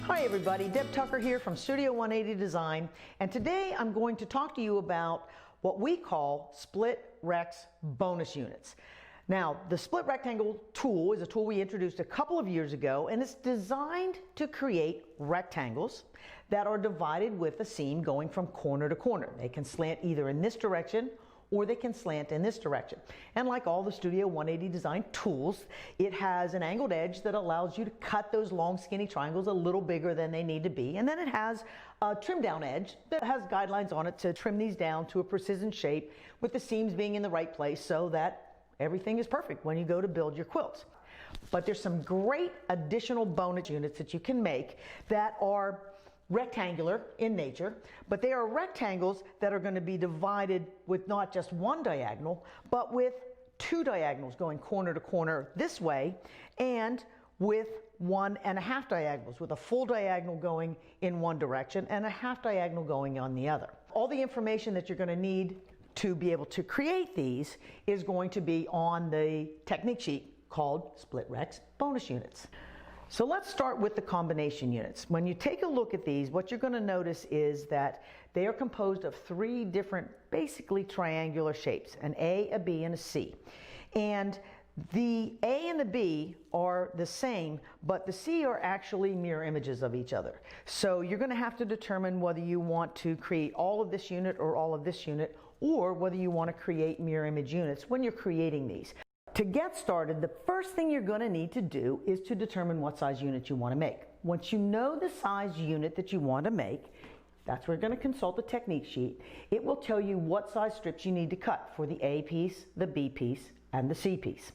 Hi everybody, Deb Tucker here from Studio 180 Design, and today I'm going to talk to you about what we call Split Rects bonus units. Now, the split rectangle tool is a tool we introduced a couple of years ago, and it's designed to create rectangles that are divided with a seam going from corner to corner. They can slant either in this direction or they can slant in this direction. And like all the Studio 180 Design tools, it has an angled edge that allows you to cut those long skinny triangles a little bigger than they need to be. And then it has a trim down edge that has guidelines on it to trim these down to a precision shape with the seams being in the right place so that everything is perfect when you go to build your quilts. But there's some great additional bonus units that you can make that are rectangular in nature, but they are rectangles that are going to be divided with not just one diagonal, but with two diagonals going corner to corner this way, and with 1.5 diagonals, with a full diagonal going in one direction and a half diagonal going on the other. All the information that you're going to need to be able to create these is going to be on the technique sheet called Split Rects bonus units. So let's start with the combination units. When you take a look at these, what you're going to notice is that they are composed of three different, basically triangular shapes, an A, a B, and a C. And the A and the B are the same, but the C are actually mirror images of each other. So you're going to have to determine whether you want to create all of this unit or all of this unit, or whether you want to create mirror image units when you're creating these. To get started, the first thing you're going to need to do is to determine what size unit you want to make. Once you know the size unit that you want to make, that's where you're going to consult the technique sheet. It will tell you what size strips you need to cut for the A piece, the B piece, and the C piece.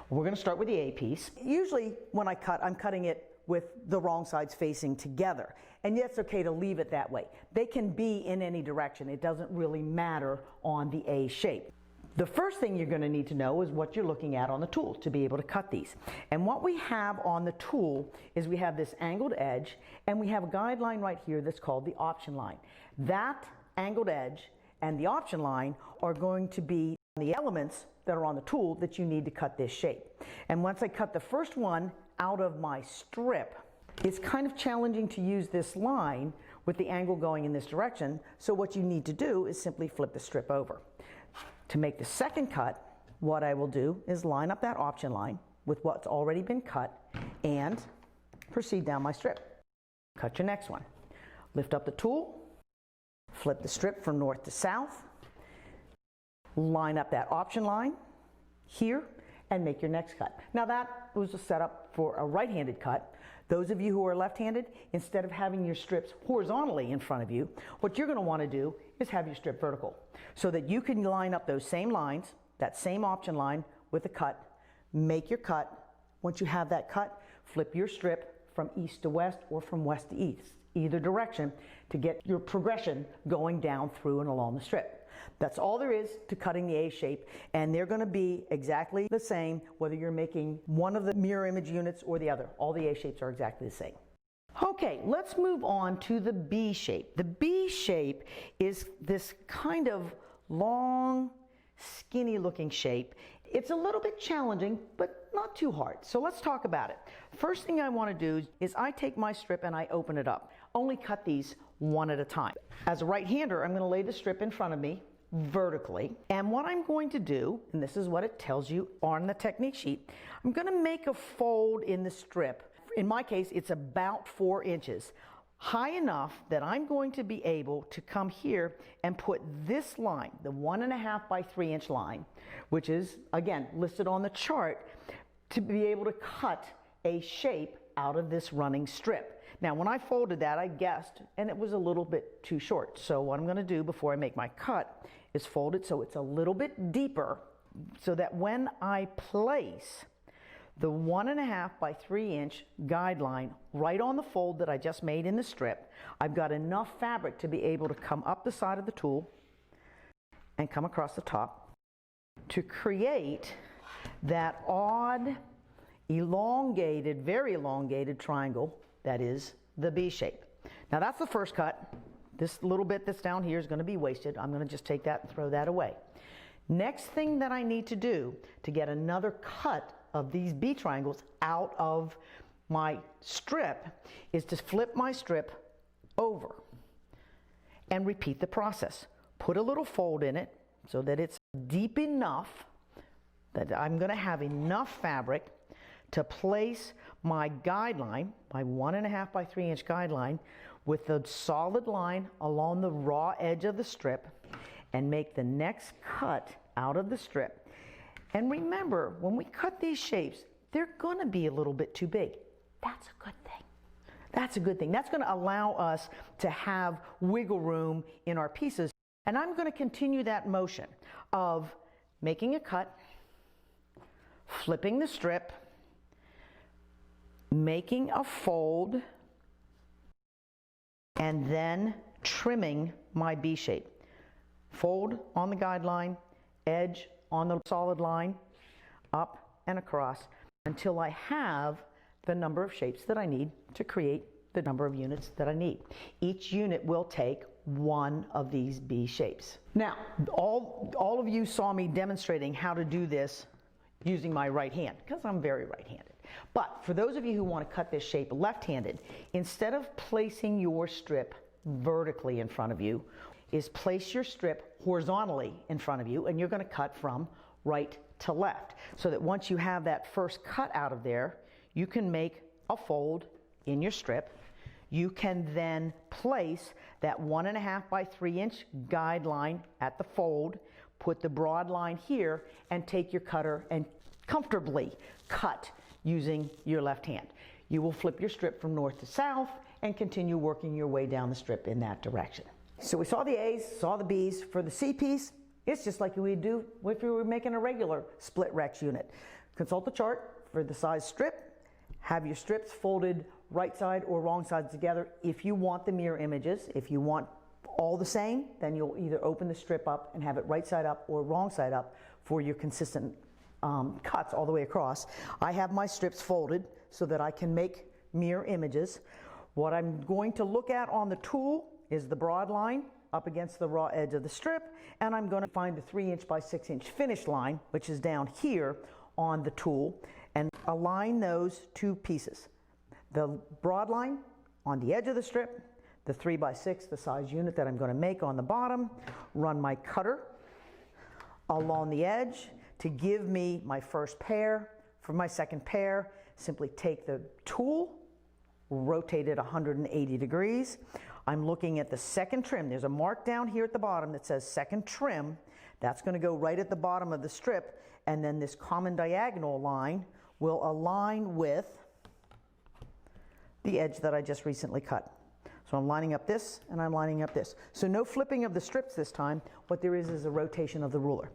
We're going to start with the A piece. Usually when I cut, I'm cutting it with the wrong sides facing together. And yet it's okay to leave it that way. They can be in any direction. It doesn't really matter on the A shape. The first thing you're going to need to know is what you're looking at on the tool to be able to cut these. And what we have on the tool is we have this angled edge, and we have a guideline right here that's called the option line. That angled edge and the option line are going to be the elements that are on the tool that you need to cut this shape. And once I cut the first one out of my strip, it's kind of challenging to use this line with the angle going in this direction, so what you need to do is simply flip the strip over. To make the second cut, what I will do is line up that option line with what's already been cut and proceed down my strip. Cut your next one. Lift up the tool, flip the strip from north to south, line up that option line here, and make your next cut. Now that was a setup for a right-handed cut. Those of you who are left-handed, instead of having your strips horizontally in front of you, what you're going to want to do is have your strip vertical so that you can line up those same lines, that same option line with a cut, make your cut. Once you have that cut, flip your strip from east to west or from west to east, either direction, to get your progression going down through and along the strip. That's all there is to cutting the A shape, and they're going to be exactly the same whether you're making one of the mirror image units or the other. All the A shapes are exactly the same. Okay, let's move on to the B shape. The B shape is this kind of long, skinny looking shape. It's a little bit challenging, but not too hard. So let's talk about it. First thing I want to do is I take my strip and I open it up. Only cut these one at a time. As a right-hander, I'm going to lay the strip in front of me vertically, and what I'm going to do, and this is what it tells you on the technique sheet, I'm going to make a fold in the strip. In my case, it's about 4 inches, high enough that I'm going to be able to come here and put this line, the 1.5 by 3 inch line, which is again listed on the chart, to be able to cut a shape out of this running strip. Now when I folded that, I guessed, and it was a little bit too short. So what I'm going to do before I make my cut is fold it so it's a little bit deeper, so that when I place the 1.5 by 3 inch guideline right on the fold that I just made in the strip, I've got enough fabric to be able to come up the side of the tool and come across the top to create that odd, elongated, very elongated triangle that is the B shape. Now that's the first cut. This little bit that's down here is going to be wasted. I'm going to just take that and throw that away. Next thing that I need to do to get another cut of these B triangles out of my strip is to flip my strip over and repeat the process. Put a little fold in it so that it's deep enough that I'm going to have enough fabric to place my guideline, my 1.5 by 3 inch guideline, with the solid line along the raw edge of the strip, and make the next cut out of the strip. And remember, when we cut these shapes, they're going to be a little bit too big. That's a good thing. That's a good thing. That's going to allow us to have wiggle room in our pieces. And I'm going to continue that motion of making a cut, flipping the strip, making a fold, and then trimming my B shape. Fold on the guideline, edge on the solid line, up and across, until I have the number of shapes that I need to create the number of units that I need. Each unit will take one of these B shapes. Now, all of you saw me demonstrating how to do this using my right hand, because I'm very right-handed. But for those of you who want to cut this shape left-handed, instead of placing your strip vertically in front of you, is place your strip horizontally in front of you, and you're going to cut from right to left. So that once you have that first cut out of there, you can make a fold in your strip. You can then place that 1.5 by 3 inch guideline at the fold, put the broad line here, and take your cutter and comfortably cut using your left hand. You will flip your strip from north to south and continue working your way down the strip in that direction. So we saw the A's, saw the B's. For the C piece, it's just like we'd do if we were making a regular split Recs unit. Consult the chart for the size strip. Have your strips folded right side or wrong sides together if you want the mirror images. If you want all the same, then you'll either open the strip up and have it right side up or wrong side up for your consistent cuts all the way across. I have my strips folded so that I can make mirror images. What I'm going to look at on the tool is the broad line up against the raw edge of the strip, and I'm going to find the 3 inch by 6 inch finish line, which is down here on the tool, and align those two pieces. The broad line on the edge of the strip, the 3 by 6, the size unit that I'm going to make on the bottom, run my cutter along the edge to give me my first pair. For my second pair, simply take the tool, rotate it 180 degrees. I'm looking at the second trim. There's a mark down here at the bottom that says second trim. That's going to go right at the bottom of the strip, and then this common diagonal line will align with the edge that I just recently cut. So I'm lining up this and I'm lining up this. So no flipping of the strips this time. What there is a rotation of the ruler.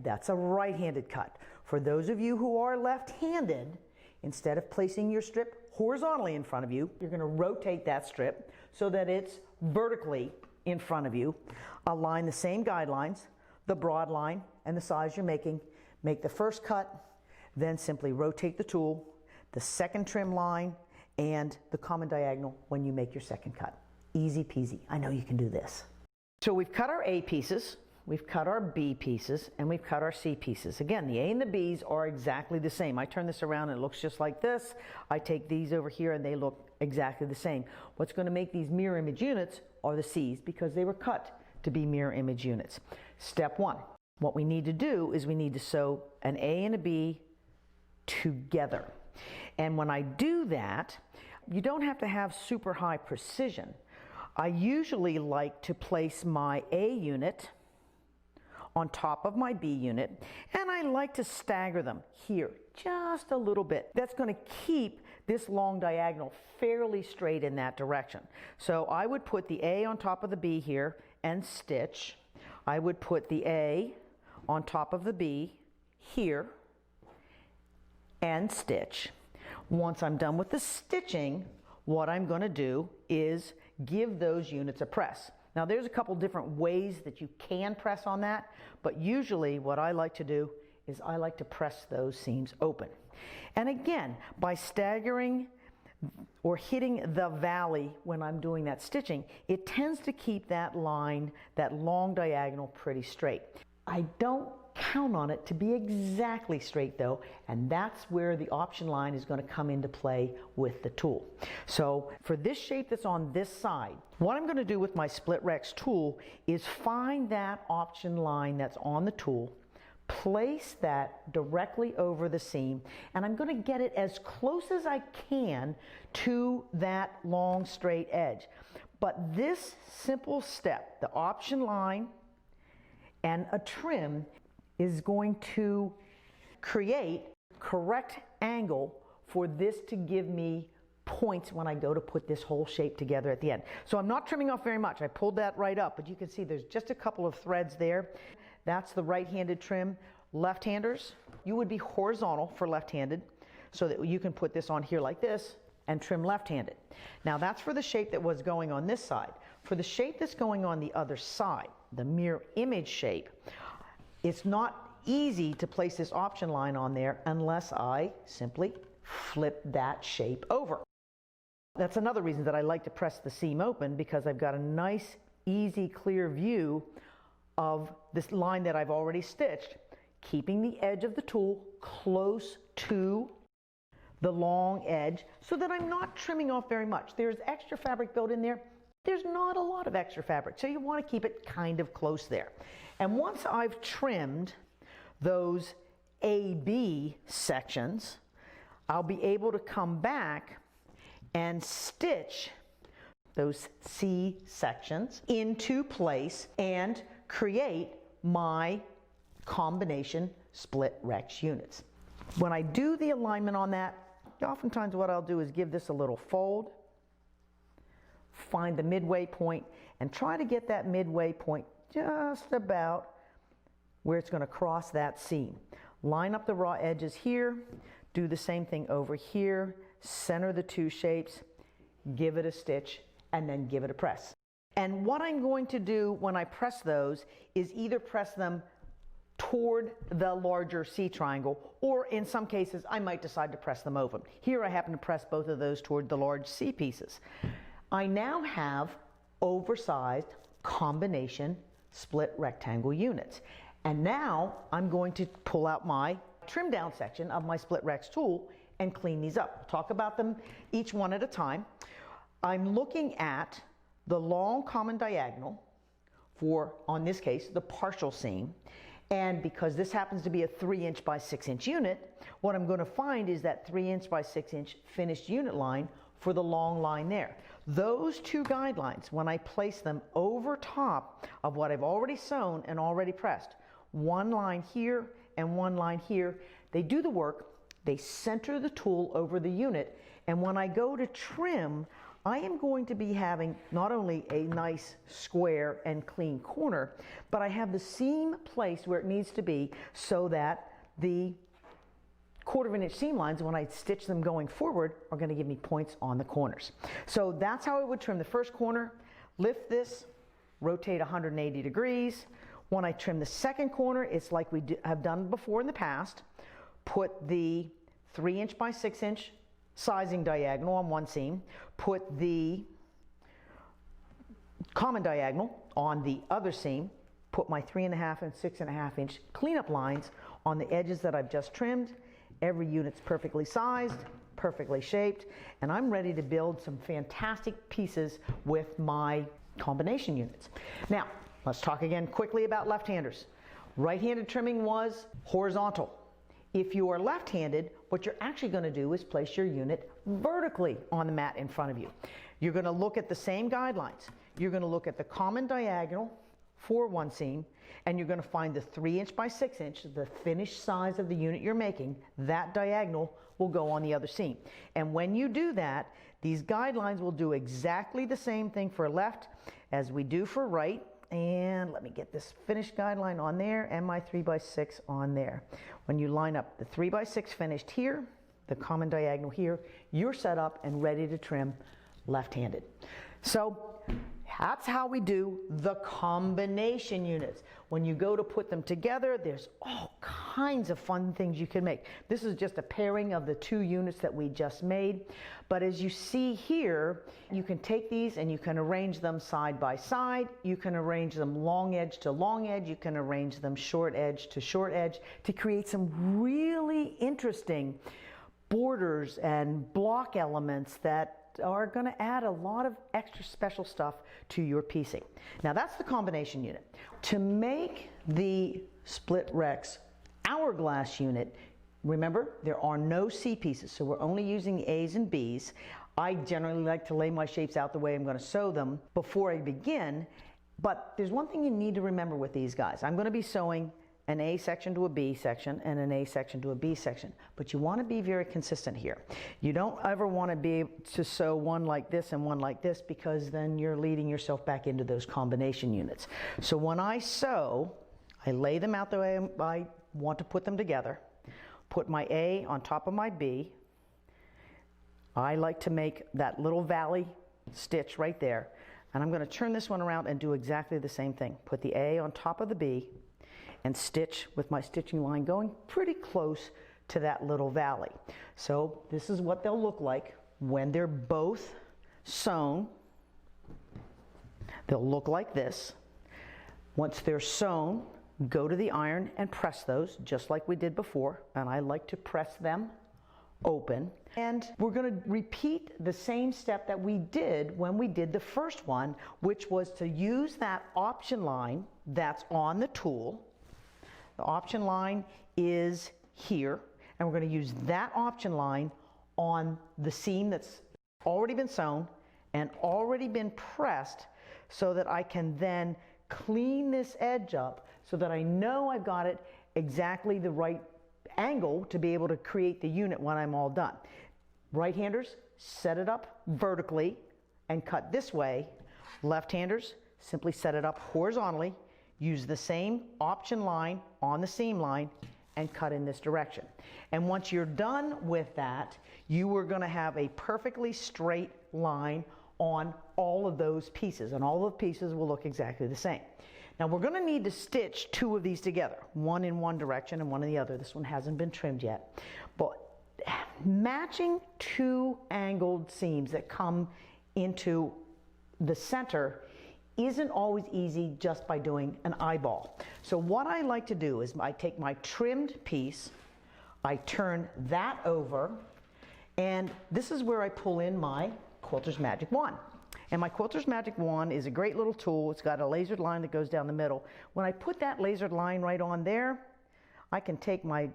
That's a right-handed cut. For those of you who are left-handed, instead of placing your strip horizontally in front of you, you're going to rotate that strip so that it's vertically in front of you. Align the same guidelines, the broad line and the size you're making. Make the first cut, then simply rotate the tool, the second trim line, and the common diagonal when you make your second cut. Easy peasy. I know you can do this. So we've cut our A pieces, we've cut our B pieces, and we've cut our C pieces. Again, the A and the B's are exactly the same. I turn this around and it looks just like this. I take these over here and they look exactly the same. What's going to make these mirror image units are the C's, because they were cut to be mirror image units. Step one, what we need to do is we need to sew an A and a B together. And when I do that, you don't have to have super high precision. I usually like to place my A unit on top of my B unit, and I like to stagger them here just a little bit. That's going to keep this long diagonal fairly straight in that direction. So I would put the A on top of the B here and stitch. I would put the A on top of the B here and stitch. Once I'm done with the stitching, what I'm going to do is give those units a press. Now there's a couple different ways that you can press on that, but usually what I like to do is I like to press those seams open. And again, by staggering or hitting the valley when I'm doing that stitching, it tends to keep that line, that long diagonal, pretty straight. I don't count on it to be exactly straight though, and that's where the option line is going to come into play with the tool. So for this shape that's on this side, what I'm going to do with my Split Rects tool is find that option line that's on the tool, place that directly over the seam, and I'm going to get it as close as I can to that long straight edge. But this simple step, the option line and a trim, is going to create correct angle for this to give me points when I go to put this whole shape together at the end. So I'm not trimming off very much. I pulled that right up, but you can see there's just a couple of threads there. That's the right-handed trim. Left-handers, you would be horizontal for left-handed so that you can put this on here like this and trim left-handed. Now that's for the shape that was going on this side. For the shape that's going on the other side, the mirror image shape, it's not easy to place this option line on there unless I simply flip that shape over. That's another reason that I like to press the seam open, because I've got a nice, easy, clear view of this line that I've already stitched, keeping the edge of the tool close to the long edge so that I'm not trimming off very much. There's extra fabric built in there. There's not a lot of extra fabric, so you want to keep it kind of close there. And once I've trimmed those AB sections, I'll be able to come back and stitch those C sections into place and create my combination Split Rects units. When I do the alignment on that, oftentimes what I'll do is give this a little fold, find the midway point, and try to get that midway point just about where it's going to cross that seam. Line up the raw edges here, do the same thing over here, center the two shapes, give it a stitch, and then give it a press. And what I'm going to do when I press those is either press them toward the larger C triangle, or in some cases I might decide to press them over. Here I happen to press both of those toward the large C pieces. I now have oversized combination split rectangle units. And now I'm going to pull out my trim down section of my Split Rects tool and clean these up. We'll talk about them each one at a time. I'm looking at the long common diagonal for, on this case, the partial seam. And because this happens to be a 3" by 6" unit, what I'm going to find is that 3" by 6" finished unit line for the long line there. Those two guidelines, when I place them over top of what I've already sewn and already pressed, one line here and one line here, they do the work. They center the tool over the unit, and when I go to trim, I am going to be having not only a nice square and clean corner, but I have the seam placed where it needs to be so that the 1/4 inch seam lines, when I stitch them going forward, are going to give me points on the corners. So that's how I would trim the first corner. Lift this, rotate 180 degrees. When I trim the second corner, it's like we have done before in the past. Put the 3" by 6" sizing diagonal on one seam, put the common diagonal on the other seam, put my 3½ and 6½ inch cleanup lines on the edges that I've just trimmed. Every unit's perfectly sized, perfectly shaped, and I'm ready to build some fantastic pieces with my combination units. Now, let's talk again quickly about left-handers. Right-handed trimming was horizontal. If you are left-handed, what you're actually going to do is place your unit vertically on the mat in front of you. You're going to look at the same guidelines. You're going to look at the common diagonal for one seam, and you're going to find the 3" by 6", the finished size of the unit you're making. That diagonal will go on the other seam. And when you do that, these guidelines will do exactly the same thing for left as we do for right. And let me get this finished guideline on there and my 3 by 6 on there. When you line up the 3 by 6 finished here, the common diagonal here, you're set up and ready to trim left-handed. So That's how we do the combination units. When you go to put them together, there's all kinds of fun things you can make. This is just a pairing of the two units that we just made. But as you see here, you can take these and you can arrange them side by side. You can arrange them long edge to long edge. You can arrange them short edge to short edge to create some really interesting borders and block elements that are going to add a lot of extra special stuff to your piecing. Now that's the combination unit. To make the Split Rects Hourglass unit, remember there are no C pieces, so we're only using the A's and B's. I generally like to lay my shapes out the way I'm going to sew them before I begin, but there's one thing you need to remember with these guys. I'm going to be sewing an A section to a B section and an A section to a B section. But you want to be very consistent here. You don't ever want to be able to sew one like this and one like this, because then you're leading yourself back into those combination units. So when I sew, I lay them out the way I want to put them together, put my A on top of my B. I like to make that little valley stitch right there. And I'm going to turn this one around and do exactly the same thing. Put the A on top of the B and stitch with my stitching line going pretty close to that little valley. So this is what they'll look like when they're both sewn. They'll look like this. Once they're sewn, go to the iron and press those just like we did before, and I like to press them open. And we're going to repeat the same step that we did when we did the first one, which was to use that option line that's on the tool. The option line is here, and we're going to use that option line on the seam that's already been sewn and already been pressed, so that I can then clean this edge up so that I know I've got it exactly the right angle to be able to create the unit when I'm all done. Right-handers, set it up vertically and cut this way. Left-handers, simply set it up horizontally. Use the same option line on the seam line and cut in this direction. And once you're done with that, you are going to have a perfectly straight line on all of those pieces, and all of the pieces will look exactly the same. Now we're going to need to stitch two of these together, one in one direction and one in the other. This one hasn't been trimmed yet. But matching two angled seams that come into the center isn't always easy just by doing an eyeball. So what I like to do is I take my trimmed piece, I turn that over, and this is where I pull in my Quilter's Magic Wand. And my Quilter's Magic Wand is a great little tool. It's got a lasered line that goes down the middle. When I put that lasered line right on there, I can take a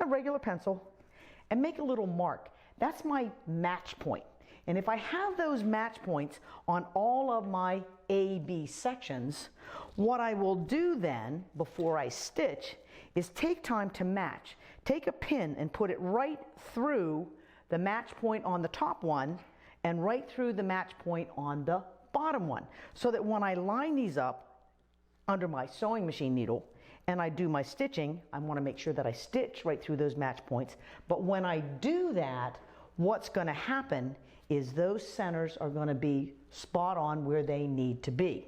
regular pencil and make a little mark. That's my match point. And if I have those match points on all of my A-B sections, what I will do then, before I stitch, is take time to match. Take a pin and put it right through the match point on the top one and right through the match point on the bottom one, so that when I line these up under my sewing machine needle and I do my stitching, I want to make sure that I stitch right through those match points. But when I do that, what's going to happen is those centers are going to be spot on where they need to be.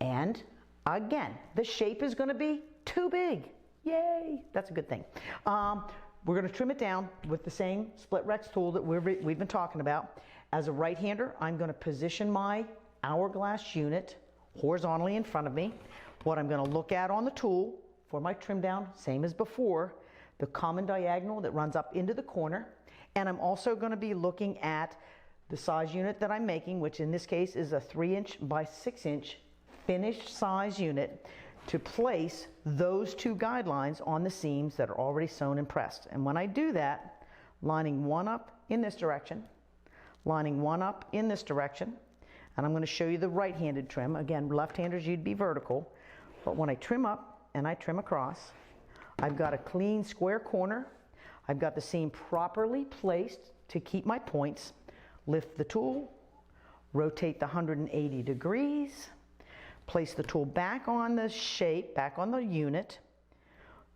And again, the shape is going to be too big. Yay, that's a good thing. We're going to trim it down with the same Split Rects tool that we've been talking about. As a right-hander, I'm going to position my Hourglass unit horizontally in front of me. What I'm going to look at on the tool for my trim down, same as before, the common diagonal that runs up into the corner. And I'm also going to be looking at the size unit that I'm making, which in this case is a 3" by 6" finished size unit, to place those two guidelines on the seams that are already sewn and pressed. And when I do that, lining one up in this direction, lining one up in this direction, and I'm going to show you the right-handed trim. Again, left-handers, you'd be vertical, but when I trim up and I trim across, I've got a clean square corner. I've got the seam properly placed to keep my points. Lift the tool, rotate the 180 degrees, place the tool back on the shape, back on the unit,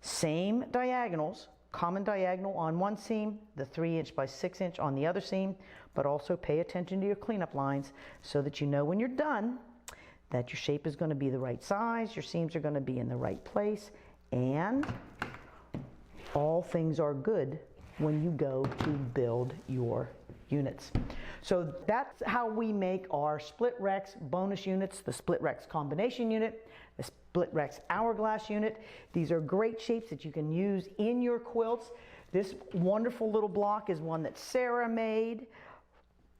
same diagonals, common diagonal on one seam, the 3" by 6" on the other seam, but also pay attention to your cleanup lines so that you know when you're done that your shape is going to be the right size, your seams are going to be in the right place, and all things are good when you go to build your units. So that's how we make our Split Rects bonus units, the Split Rects combination unit, the Split Rects Hourglass unit. These are great shapes that you can use in your quilts. This wonderful little block is one that Sarah made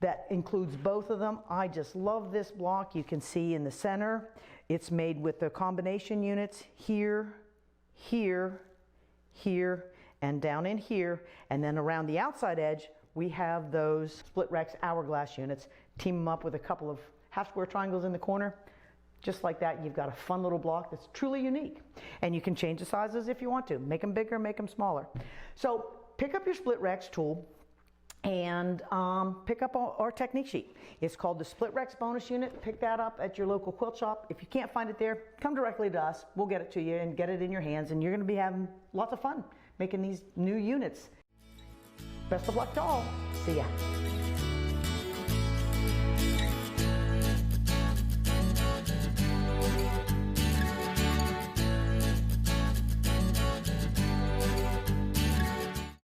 that includes both of them. I just love this block. You can see in the center, it's made with the combination units here, here, here, and down in here. And then around the outside edge, we have those Split Rects Hourglass units. Team them up with a couple of half square triangles in the corner. Just like that, you've got a fun little block that's truly unique. And you can change the sizes if you want to. Make them bigger, make them smaller. So pick up your Split Rects tool and pick up our technique sheet. It's called the Split Rects bonus unit. Pick that up at your local quilt shop. If you can't find it there, come directly to us. We'll get it to you and get it in your hands, and you're going to be having lots of fun making these new units. Best of luck to all. See ya.